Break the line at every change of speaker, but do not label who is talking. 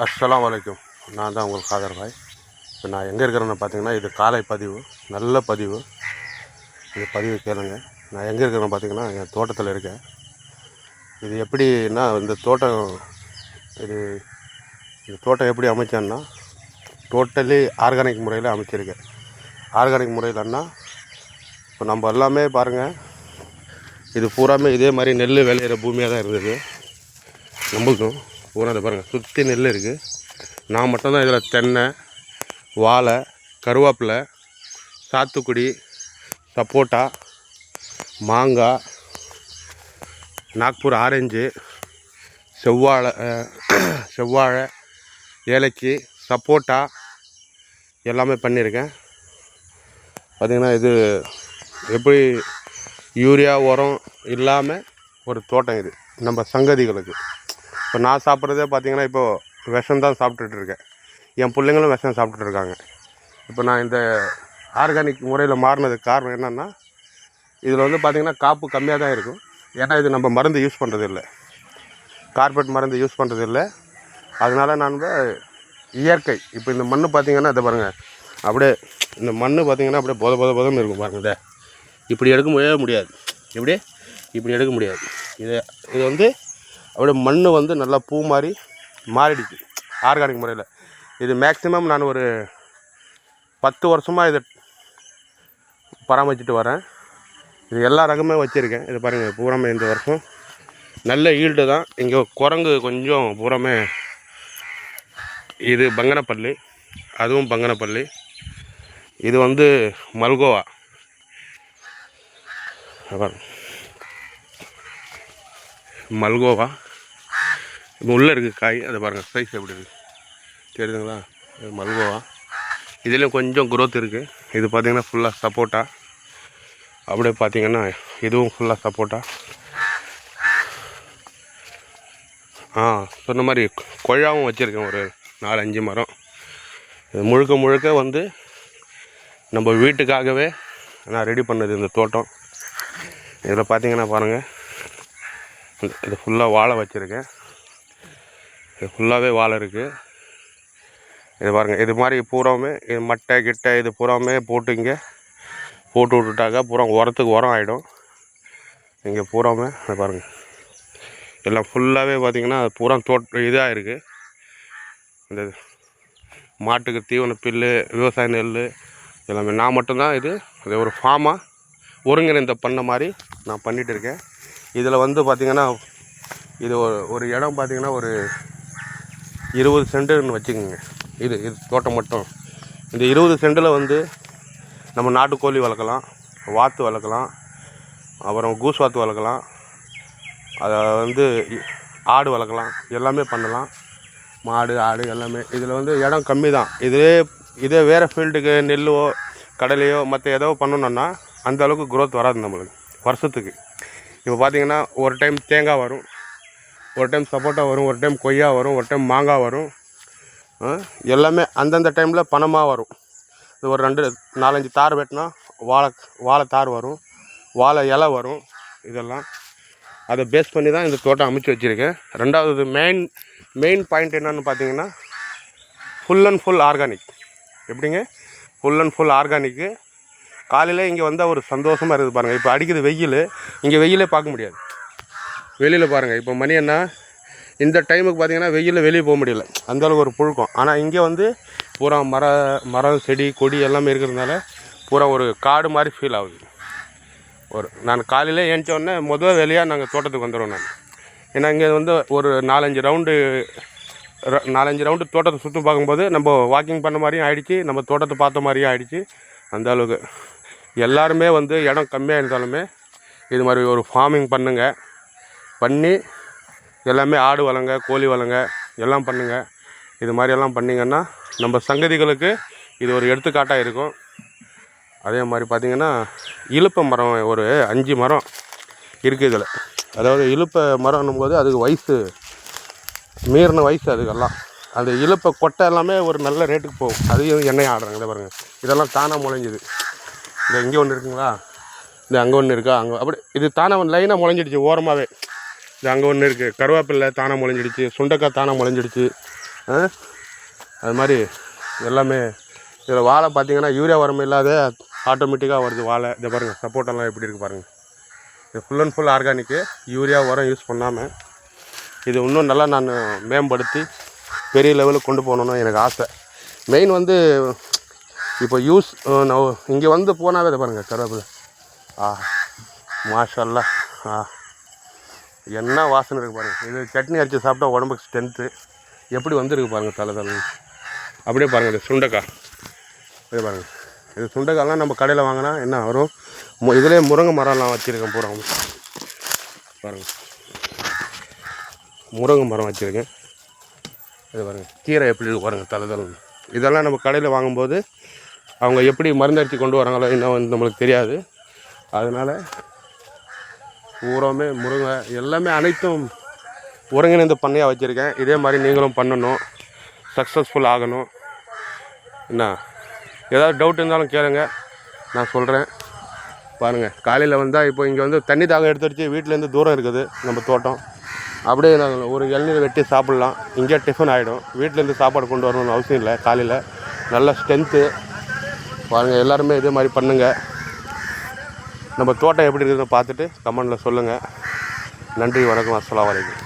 அஸ்ஸலாமு அலைக்கும். நான் தான் உங்களுக்கு காதர் பாய். இப்போ நான் எங்கே இருக்கிறேன்னு பார்த்தீங்கன்னா, இது காலை பதிவு, நல்ல பதிவு. இந்த பதிவு கேளுங்க. நான் எங்கே இருக்கிறேன்னு பார்த்தீங்கன்னா, என் தோட்டத்தில் இருக்கேன். இது எப்படின்னா, இந்த தோட்டம் எப்படி அமைச்சேன்னா, டோட்டலி ஆர்கானிக் முறையில் அமைச்சிருக்கேன். ஆர்கானிக் முறையிலன்னா, இப்போ நம்ம எல்லாமே பாருங்கள், இது பூராமே இதே மாதிரி நெல் விளையிற பூமியாக தான் இருந்தது. நம்மளுக்கும் பூரா அதை பாருங்கள், சுற்றி நெல் இருக்குது. நான் மட்டும்தான் இதில் தென்னை, வாழை, கருவேப்பிலை, சாத்துக்குடி, சப்போட்டா, மாங்காய், நாக்பூர் ஆரஞ்சு, செவ்வாழை, ஏலக்கி, சப்போட்டா எல்லாமே பண்ணியிருக்கேன். பார்த்திங்கன்னா இது எப்படி யூரியா உரம் இல்லாமல் ஒரு தோட்டம் இது நம்ம சங்கதிகளுக்கு. இப்போ நான் சாப்பிட்றதே பார்த்திங்கன்னா இப்போது விஷம் தான் சாப்பிட்டுட்டு இருக்கேன். என் பிள்ளைங்களும் விஷம் சாப்பிட்டுட்டு இருக்காங்க. இப்போ நான் இந்த ஆர்கானிக் முறையில் மாறினதுக்கு காரணம் என்னென்னா, இதில் வந்து பார்த்திங்கன்னா காப்பு கம்மியாக தான் இருக்கும். ஏன்னா இது நம்ம மருந்து யூஸ் பண்ணுறது இல்லை, கார்பெட் மருந்து யூஸ் பண்ணுறது இல்லை. அதனால் நான் இயற்கை. இப்போ இந்த மண் பார்த்திங்கன்னா இதை பாருங்கள், அப்படியே இந்த மண் பார்த்திங்கன்னா அப்படியே பொதன்னு இருக்கும் பாருங்கள். இப்படி எடுக்க முடியாது, இப்படி எடுக்க முடியாது. இது வந்து அப்படியே மண் வந்து நல்லா பூ மாதிரி மாறிடுச்சு ஆர்கானிக் முறையில். இது மேக்ஸிமம் நான் ஒரு 10 வருஷமாக இதை பராமரிச்சுட்டு வரேன். இது எல்லா ரகமே வச்சுருக்கேன். இது பாருங்கள், பூராமே இந்த வருஷம் நல்ல ஈல்டு தான். இங்கே குரங்கு கொஞ்சம் பூராமே, இது பங்கனப்பள்ளி, அதுவும் பங்கனப்பள்ளி. இது வந்து மல்கோவா. மல்கோவா உள்ளே இருக்குது காய். அதை பாருங்கள், சைஸ் எப்படி இருக்குது தெரியுதுங்களா? இது மல்கோவா. இதுலேயும் கொஞ்சம் குரோத் இருக்குது. இது பார்த்திங்கன்னா ஃபுல்லாக சப்போட்டா. அப்படியே பார்த்திங்கன்னா இதுவும் ஃபுல்லாக சப்போட்டா. சொன்ன மாதிரி கொழாவும் வச்சுருக்கேன், ஒரு 4-5 மரம். இது முழுக்க வந்து நம்ம வீட்டுக்காகவே நான் ரெடி பண்ணது இந்த தோட்டம். இதில் பார்த்திங்கன்னா பாருங்கள், இது ஃபுல்லாக வாழை வச்சுருக்கேன். இது ஃபுல்லாகவே வாழை இருக்குது. இது பாருங்கள், இது மாதிரி பூராவுமே இது மட்டை கிட்டை இது பூராவுமே போட்டு இங்கே போட்டு விட்டுட்டாக்கா பூரா உரத்துக்கு உரம் ஆகிடும். இங்கே பூராவுமே அதை பாருங்கள், எல்லாம் ஃபுல்லாகவே பார்த்திங்கன்னா பூரா இதாக இருக்குது. இந்த மாட்டுக்கு தீவன புல்லு, விவசாய நெல் எல்லாமே நான் மட்டும்தான் இது ஒரு ஃபார்மாக ஒருங்கிணைந்த பண்ண மாதிரி நான் பண்ணிகிட்டு இருக்கேன். இதில் வந்து பார்த்திங்கன்னா இது ஒரு இடம் பார்த்திங்கன்னா ஒரு 20 சென்ட்டுன்னு வச்சுக்கோங்க. இது தோட்டம் மட்டும். இந்த 20 சென்ட்டில் வந்து நம்ம நாட்டுக்கோழி வளர்க்கலாம், வாத்து வளர்க்கலாம், அப்புறம் கூஸ் வாத்து வளர்க்கலாம், அதை வந்து ஆடு வளர்க்கலாம், எல்லாமே பண்ணலாம். மாடு, ஆடு எல்லாமே. இதில் வந்து இடம் கம்மி தான். இதே வேறு ஃபீல்டுக்கு நெல்லோ கடலையோ மற்ற ஏதோ பண்ணணுன்னா அந்த அளவுக்கு குரோத் வராது நம்மளுக்கு வருஷத்துக்கு. இப்போ பார்த்திங்கன்னா ஒரு டைம் தேங்காய் வரும், ஒரு டைம் சப்போட்டா வரும், ஒரு டைம் கொய்யா வரும், ஒரு டைம் மாங்காய் வரும். எல்லாமே அந்தந்த டைமில் பணமாக வரும். இது ஒரு 2-4-5 தார் வெட்டினா வாழை தார் வரும், வாழை இலை வரும். இதெல்லாம் அதை பேஸ் பண்ணி தான் இந்த தோட்டம் அமைச்சு வச்சுருக்கேன். ரெண்டாவது மெயின் பாயிண்ட் என்னன்னு பார்த்தீங்கன்னா, ஃபுல் அண்ட் ஃபுல் ஆர்கானிக். எப்படிங்க ஃபுல் அண்ட் ஃபுல் ஆர்கானிக்கு. காலையில் இங்கே வந்தால் ஒரு சந்தோஷமாக இருக்குது பாருங்கள். இப்போ அடிக்குது வெயில், இங்கே வெயிலே பார்க்க முடியாது. வெளியில் பாருங்கள், இப்போ மணி என்ன, இந்த டைமுக்கு பார்த்திங்கன்னா வெயிலில் வெளியே போக முடியல, அந்தளவுக்கு ஒரு புழுக்கம். ஆனால் இங்கே வந்து பூரா மரம் செடி கொடி எல்லாமே இருக்கிறதுனால பூரா ஒரு காடு மாதிரி ஃபீல் ஆகுது. நான் காலையில் ஏஞ்சோடனே முதல் வேலையாக நாங்கள் தோட்டத்துக்கு வந்துடுவோம். நான் ஏன்னா இங்கே வந்து ஒரு 4-5 ரவுண்டு தோட்டத்தை சுற்றி பார்க்கும்போது நம்ம வாக்கிங் பண்ண மாதிரியும் ஆகிடுச்சு, நம்ம தோட்டத்தை பார்த்த மாதிரியும் ஆகிடுச்சு. அந்த அளவுக்கு எல்லாருமே வந்து இடம் கம்மியாக இருந்தாலுமே இது மாதிரி ஒரு ஃபார்மிங் பண்ணி எல்லாமே ஆடு வளங்க, கோழி வளங்க எல்லாம் பண்ணுங்கள். இது மாதிரியெல்லாம் பண்ணிங்கன்னா நம்ம சங்கதிகளுக்கு இது ஒரு எடுத்துக்காட்டாக இருக்கும். அதே மாதிரி பார்த்திங்கன்னா இலுப்பை மரம் ஒரு 5 மரம் இருக்குது இதில். அதாவது இலுப்பை மரம்னும் போது அதுக்கு மீறின வயசு அதுக்கெல்லாம். அந்த இலுப்பை கொட்டை எல்லாமே ஒரு நல்ல ரேட்டுக்கு போகும். அதையும் எண்ணெய் ஆடுறாங்க. இதை பாருங்கள், இதெல்லாம் தானாக முளைஞ்சிது. இந்த இங்கே ஒன்று இருக்குங்களா, இந்த அங்கே ஒன்று இருக்கா, அங்கே அப்படி இது தானாக லைனாக முளைஞ்சிடுச்சு ஓரமாகவே. இது அங்கே ஒன்று இருக்குது, கருவேப்பில்லை தானாக முளைஞ்சிடுச்சு, சுண்டைக்காய் தானாக முளைஞ்சிடுச்சு. அது மாதிரி எல்லாமே இதில் வாழை பார்த்திங்கன்னா யூரியா உரம் இல்லாத ஆட்டோமேட்டிக்காக வருது வாழை. இதை பாருங்கள் சப்போட்டெல்லாம் எப்படி இருக்குது பாருங்கள். இது full and full organic, urea உரம் யூஸ் பண்ணாமல். இது இன்னும் நல்லா நான் மேம்படுத்தி பெரிய லெவலுக்கு கொண்டு போகணுன்னு எனக்கு ஆசை. மெயின் வந்து இப்போ நான் இங்கே வந்து போனாவே இதை பாருங்கள் கருவேப்பிலை. மாஷல்லா. என்ன வாசனை இருக்குது பாருங்கள். இது சட்னி அரைச்சி சாப்பிட்டா உடம்புக்கு ஸ்ட்ரென்த்து. எப்படி வந்துருக்கு பாருங்கள் தலை. அப்படியே பாருங்கள் இது சுண்டைக்காய். இது பாருங்கள், இது சுண்டைக்காய்லாம் நம்ம கடையில் வாங்கினா என்ன வரும். இதிலே முருங்கை மரம்லாம் வச்சுருக்கேன் பூரா பாருங்கள். முருங்கை மரம் வச்சுருக்கேன். இது பாருங்கள் கீரை எப்படி இருக்கு பாருங்கள் தலை. இதெல்லாம் நம்ம கடையில் வாங்கும்போது அவங்க எப்படி மருந்தடித்து கொண்டு வராங்களோ இன்னும் நம்மளுக்கு தெரியாது. அதனால் பூராமே முருங்கை எல்லாமே அனைத்தும் ஒருங்கிணைந்த பண்ணையாக வச்சுருக்கேன். இதே மாதிரி நீங்களும் பண்ணணும், சக்ஸஸ்ஃபுல் ஆகணும். என்ன ஏதாவது டவுட் இருந்தாலும் கேளுங்க, நான் சொல்கிறேன். பாருங்கள் காலையில் வந்தால் இப்போ இங்கே வந்து தண்ணி தாகம் எடுத்துடுச்சு. வீட்டிலேருந்து தூரம் இருக்குது நம்ம தோட்டம். அப்படியே நாங்கள் ஒரு இளநீர் வெட்டி சாப்பிட்லாம். இங்கே டிஃபன் ஆகிடும். வீட்டிலேருந்து சாப்பாடு கொண்டு வரணும்னு அவசியம் இல்லை. காலையில் நல்ல ஸ்ட்ரென்த்து. பாருங்கள் எல்லாருமே இதே மாதிரி பண்ணுங்கள். நம்ம தோட்டம் எப்படி இருக்குதுன்னு பார்த்துட்டு கமெண்டில் சொல்லுங்கள். நன்றி, வணக்கம், அஸ்ஸலாமு அலைக்கும்.